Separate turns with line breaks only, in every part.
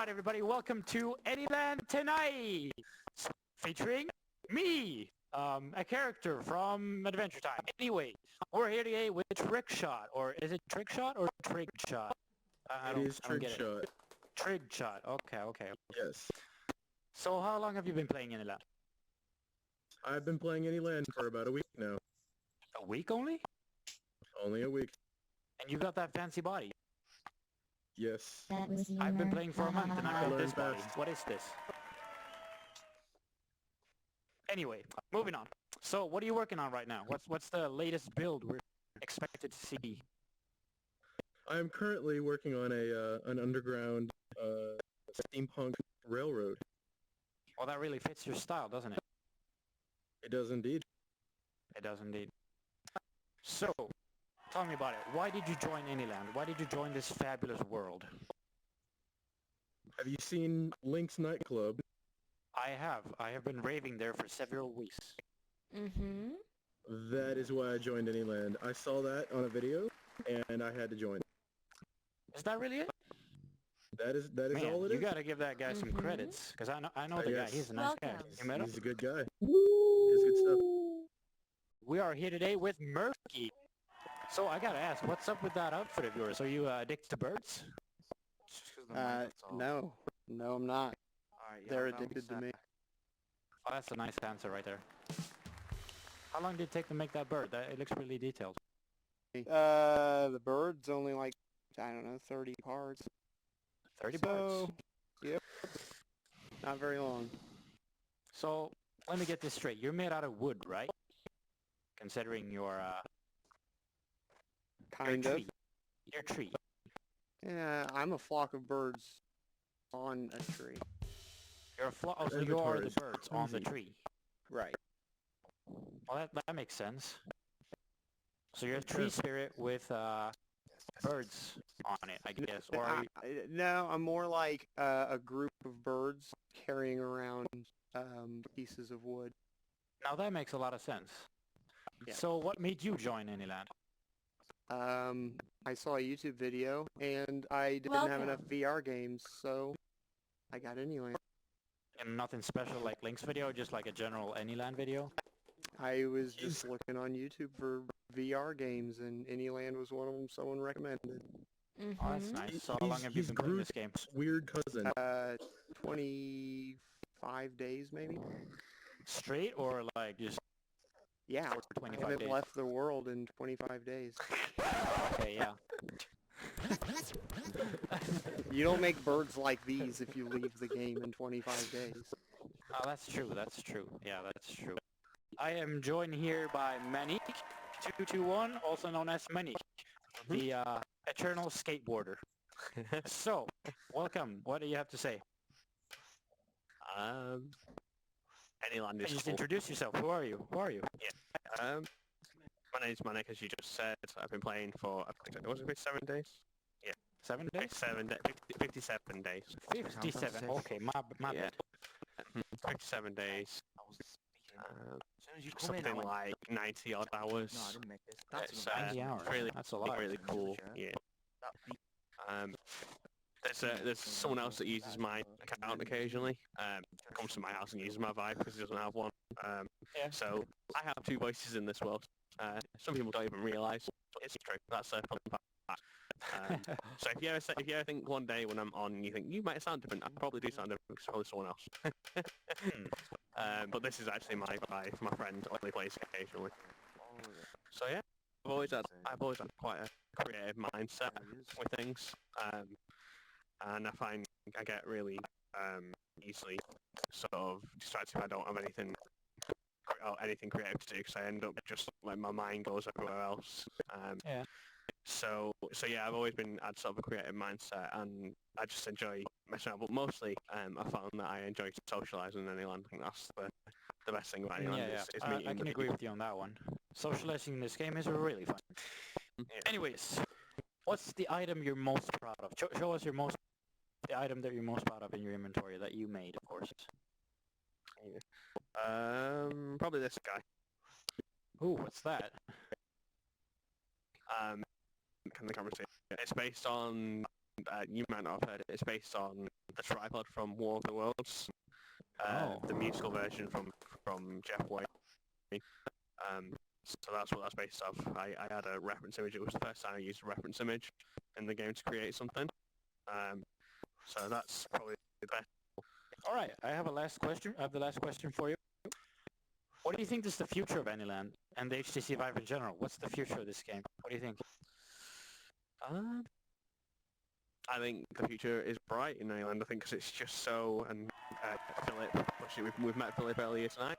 Alright everybody, welcome to ANYLAND TONIGHT! Featuring me, a character from Adventure Time. Anyway, we're here today with Trickshot, or is it Trickshot or Trigshot?
It is Trickshot.
Trigshot, okay.
Yes.
So how long have you been playing ANYLAND?
I've been playing ANYLAND for about a week now.
A week only?
Only a week.
And you got that fancy body.
Yes.
I've been playing for a month and I got this body.
fast.
What is this? Anyway, moving on. So what are you working on right now? What's the latest build we're expected to see?
I am currently working on an underground steampunk railroad.
Well, that really fits your style, doesn't it?
It does indeed.
It does indeed. So, tell me about it. Why did you join ANYLAND? Why did you join this fabulous world?
Have you seen Link's nightclub?
I have. I have been raving there for several weeks.
Mm-hmm.
That is why I joined ANYLAND. I saw that on a video, and I had to join.
Is that really it?
That is
Man,
all it is.
you gotta give that guy some credits, because I know the guy.
Yes.
He's a nice guy.
Welcome.
You met him?
He's a good guy. He's good stuff.
We are here today with Murphy. So I gotta ask, what's up with that outfit of yours? Are you addicted to birds?
No, I'm not.
Alright,
They're addicted to me.
Oh, that's a nice answer right there. How long did it take to make that bird? It looks really detailed.
The bird's only like, I don't know, 30 cards.
30
So,
birds.
yep. Not very long.
So, let me get this straight. You're made out of wood, right? Considering your
Kind of.
tree. Your tree.
Yeah, I'm a flock of birds on a tree.
You're a oh, so
Avatar
you are the
is
birds on the
crazy.
tree.
Right.
Well, that makes sense. So you're a tree spirit with birds on it, I guess. Or are you...
No, I'm more like a group of birds carrying around pieces of wood.
Now that makes a lot of sense.
Yeah.
So what made you join ANYLAND?
I saw a YouTube video, and I didn't have enough VR games, so I got ANYLAND.
And nothing special like Link's video, just like a general ANYLAND video?
I was just looking on YouTube for VR games, and ANYLAND was one of them someone recommended.
Oh, that's nice. So how long have you
He's
been playing this game?
Groot's weird cousin.
25 days, maybe?
Straight or like just
Yeah,
for
I
25
haven't
days?
left the world in 25 days.
Okay, yeah.
You don't make birds like these if you leave the game in 25 days.
Oh, that's true, that's true. Yeah, that's true. I am joined here by Manique221, also known as Manique, the eternal skateboarder. So, welcome. What do you have to say?
ANYLAND is
Just
cool.
introduce yourself. Who are you? Who are you?
My name's Manic, as you just said. I've been playing for, was it 7 days?
7 days?
57 days.
57. Okay, my
Yeah.
bad.
57 days. Something like 90 odd hours.
No, I didn't make this.
It's
90 hours.
really,
That's a lot.
really cool. Yeah. There's someone else that uses my account occasionally. Comes to my house and uses my Vibe because he doesn't have one.
Yeah.
So I have two voices in this world. Some people don't even realise, but it's true. That's a fun part. So if you ever think one day when I'm on, you think you might sound different, I probably do sound different. It's probably someone else. But this is actually my Vibe. My friend only plays occasionally. So yeah, I've always had quite a creative mindset with things. And I find I get really easily sort of distracted if I don't have anything creative to do, because I end up just like my mind goes everywhere else.
Yeah.
So yeah, I've always had sort of a creative mindset, and I just enjoy messing around. But mostly, I found that I enjoy socialising in ANYLAND. I think that's the best thing about ANYLAND
Yeah,
is
yeah.
meeting
I can
the
agree
people.
with you on that one. Socializing in this game is really fun.
Yeah.
Anyways, what's the item you're most proud of? Show us the item that you're most proud of in your inventory that you made, of course.
Probably this guy.
Ooh, what's that?
Can the camera see? It's based on you might not have heard it. It's based on the tripod from War of the Worlds,
Oh.
the musical version from Jeff Wayne. So that's what that's based off. I had a reference image. It was the first time I used a reference image in the game to create something. So that's probably the best.
All right, I have the last question for you. What do you think is the future of ANYLAND and the HTC Vive in general? What's the future of this game? What do you think?
I think the future is bright in ANYLAND. I think because it's just so, and Philip, we've met Philip earlier tonight.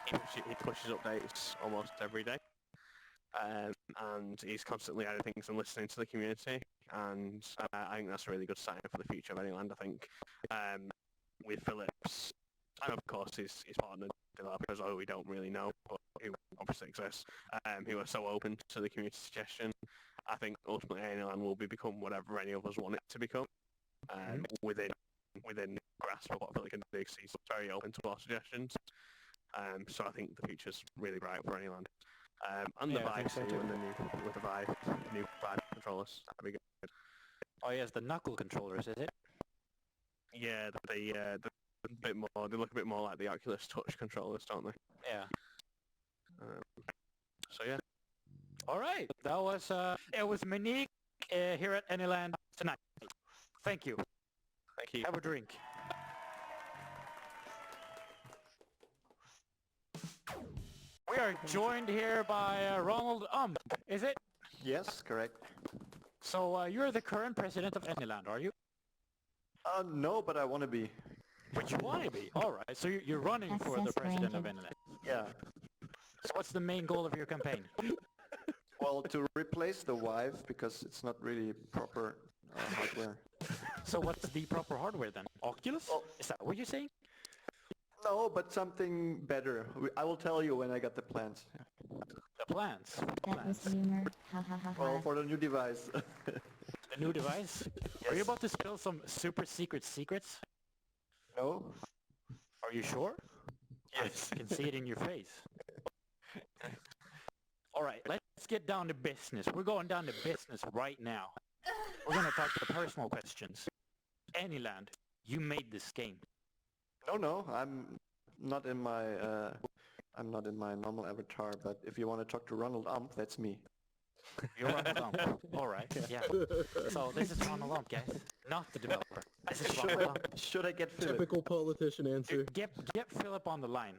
He pushes updates almost every day, and he's constantly adding things and listening to the community. And I think that's a really good sign for the future of ANYLAND. I think with Philip's, and of course his partner developers, although we don't really know, but who obviously exists, who are so open to the community suggestion. I think ultimately ANYLAND will become whatever any of us want it to become, within grasp of what Philip can do, because he's very open to our suggestions. So I think the future's really bright for ANYLAND. And the Vive too, and with the Vive, new Vive controllers, that'd be good.
Oh yes, the knuckle controllers, is it?
Yeah, they look a bit more like the Oculus Touch controllers, don't they?
Yeah.
So yeah.
All right, that was it was Monique here at ANYLAND tonight. Thank you.
Thank you.
Have a drink. We are joined here by Ronald is it?
Yes, correct.
So you're the current president of ANYLAND, are you?
No, but I want to be.
But you want to be. All right, so you're running for the president of ANYLAND.
Yeah.
So what's the main goal of your campaign?
Well, to replace the Vive, because it's not really proper hardware.
So what's the proper hardware then? Oculus?
Well,
Is that what you're saying?
no, but something better. I will tell you when I got the plans.
The plans.
That was humor. Ha ha ha
Well,
ha.
for the new device.
The new device? Are you about to spill some super secret secrets?
No?
Are you sure?
Yes.
I can see it in your face. All right, let's get down to business. We're going down to business right now. We're going to talk to personal questions. ANYLAND, you made this game.
No, I'm not in my normal avatar, but if you want to talk to Ronald that's me.
You're Ronald Ump. All right, yeah. So this is Ronald Ump, guys, not the developer. This is Ronald Ump.
Should I get Philip?
Typical politician answer.
Get Philip on the line.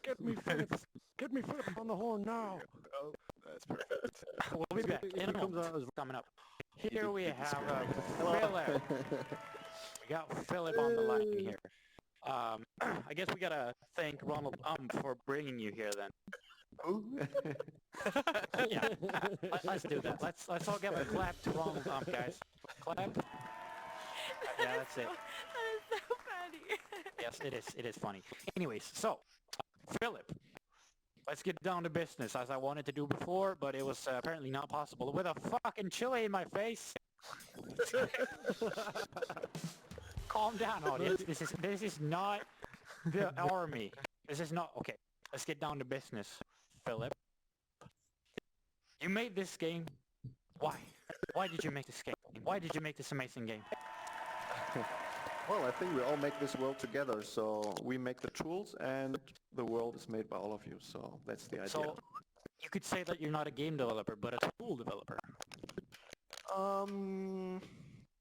Get me Philip on the horn now.
Oh, that's perfect.
We'll be back in a moment. Coming up. Here we have Philip. We got Philip on the line here. I guess we gotta thank Ronald for bringing you here then.
Who?
Yeah, let's do that. Let's all give a clap to Ronald guys. Clap. Yeah, that's it.
That is so funny.
Yes, it is funny. Anyways, so Philip, let's get down to business as I wanted to do before, but it was apparently not possible with a fucking chili in my face. Calm down, audience. This is not the army. This is not okay. Let's get down to business, Philip. You made this game. Why? Why did you make this game? Why did you make this amazing game?
Well, I think we all make this world together, so we make the tools and the world is made by all of you, so that's the idea.
So you could say that you're not a game developer, but a tool developer.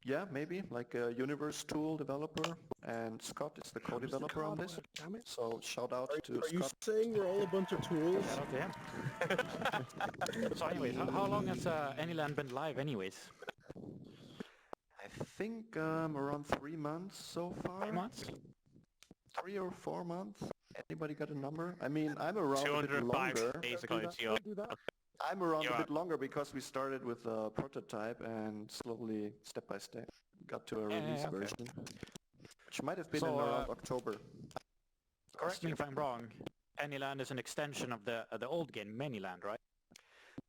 Yeah, maybe, like a universe tool developer, and Scott is the co-developer on this. So shout out to
Are you
Scott.
saying we're all a bunch of tools?
Shout out to him. So anyways, how long has ANYLAND been live anyways?
I think around 3 months so far.
3 months?
3 or 4 months. Anybody got a number? I mean, I'm around a bit
205
longer.
days according to your...
I'm around
You're
a bit longer because we started with a prototype and slowly, step by step, got to a release
okay.
version, which might have been
So,
in around October.
Correct me if I'm wrong. ANYLAND is an extension of the old game, Manyland, right?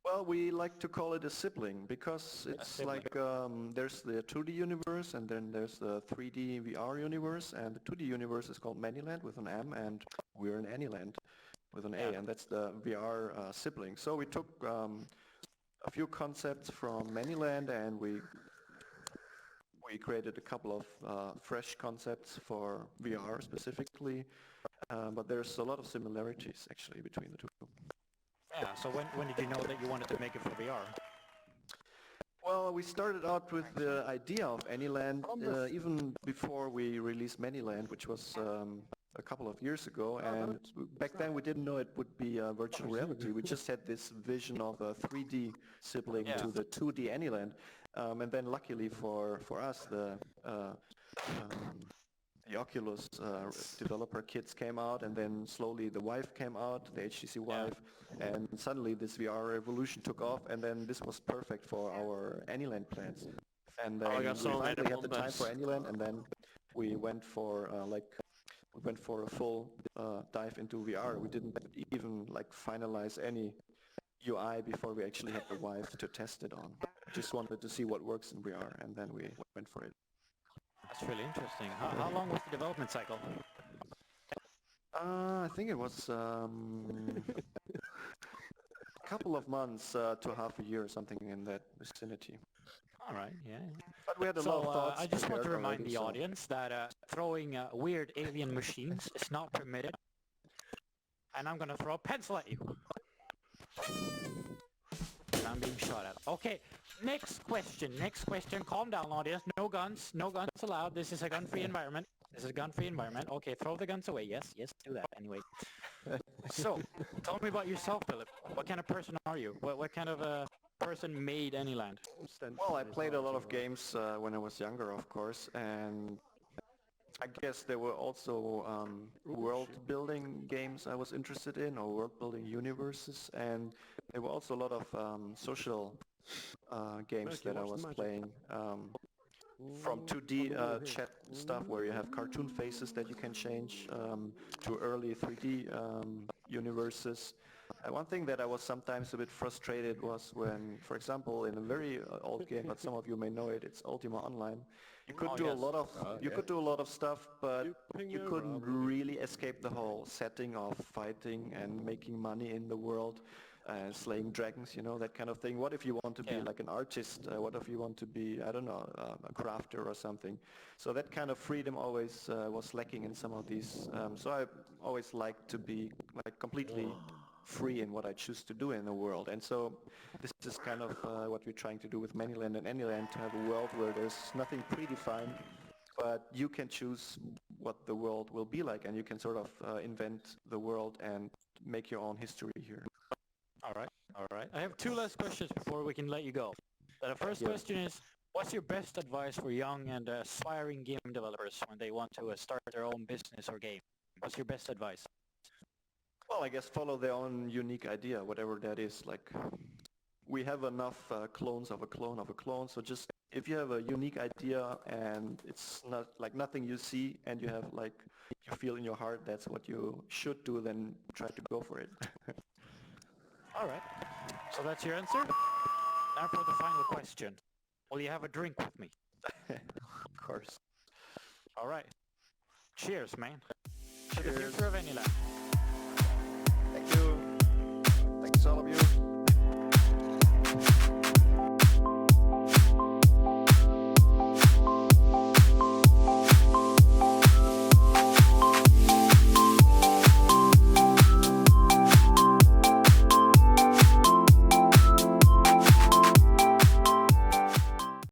Well, we like to call it a sibling because it's
sibling.
like there's the 2D universe and then there's the 3D VR universe, and the 2D universe is called Manyland with an M, and we're in ANYLAND with an A, and that's the VR sibling. So we took a few concepts from Manyland and we We created a couple of fresh concepts for VR specifically, but there's a lot of similarities actually between the two.
Yeah, so when did you know that you wanted to make it for VR?
Well, we started out with the idea of ANYLAND even before we released Manyland, which was a couple of years ago, and back then we didn't know it would be virtual reality. We just had this vision of a 3D sibling to the 2D ANYLAND, and then luckily for us, the Oculus developer kits came out, and then slowly the Vive came out, the HTC Vive, and suddenly this VR revolution took off, and then this was perfect for our ANYLAND plans. And then we finally had the time for ANYLAND, and then we went for a full dive into VR. We didn't even finalize any UI before we actually had the Vive to test it on. Just wanted to see what works in VR, and then we went for it.
That's really interesting. How long was the development cycle?
I think it was a couple of months to half a year or something in that vicinity.
All right, yeah.
But we had a lot of thoughts.
I just want to
prepared
remind
already,
the
so-
audience that throwing weird alien machines is not permitted. And I'm gonna throw a pencil at you. And I'm being shot at. Okay, next question. Calm down, audience. No guns allowed. This is a gun-free environment. Okay, throw the guns away. Yes, do that. Anyway. So, tell me about yourself, Philip. What kind of person are you? What kind of a person made ANYLAND?
Well, I played a lot of games when I was younger, of course, and I guess there were also world-building games I was interested in, or world-building universes, and there were also a lot of social games that I was playing. From 2D chat stuff where you have cartoon faces that you can change to early 3D universes. One thing that I was sometimes a bit frustrated was when, for example, in a very old game, but some of you may know it, it's Ultima Online. You could do a lot of could do a lot of stuff, but you couldn't really escape the whole setting of fighting and making money in the world. Slaying dragons, you know, that kind of thing. What if you want to be like an artist? What if you want to be, I don't know, a crafter or something? So that kind of freedom always was lacking in some of these. So I always liked to be completely free in what I choose to do in the world. And so this is kind of what we're trying to do with Manyland and ANYLAND, to have a world where there's nothing predefined, but you can choose what the world will be like, and you can sort of invent the world and make your own history here.
All right. I have two last questions before we can let you go. The first question is, what's your best advice for young and aspiring game developers when they want to start their own business or game? What's your best advice?
Well, I guess follow their own unique idea, whatever that is. Like, we have enough clones of a clone of a clone, so just if you have a unique idea and it's not like nothing you see and you have you feel in your heart that's what you should do, then try to go for it.
All right. So that's your answer? Now for the final question. Will you have a drink with me?
Of course.
All right. Cheers, man. To
Cheers.
the future of ANYLAND.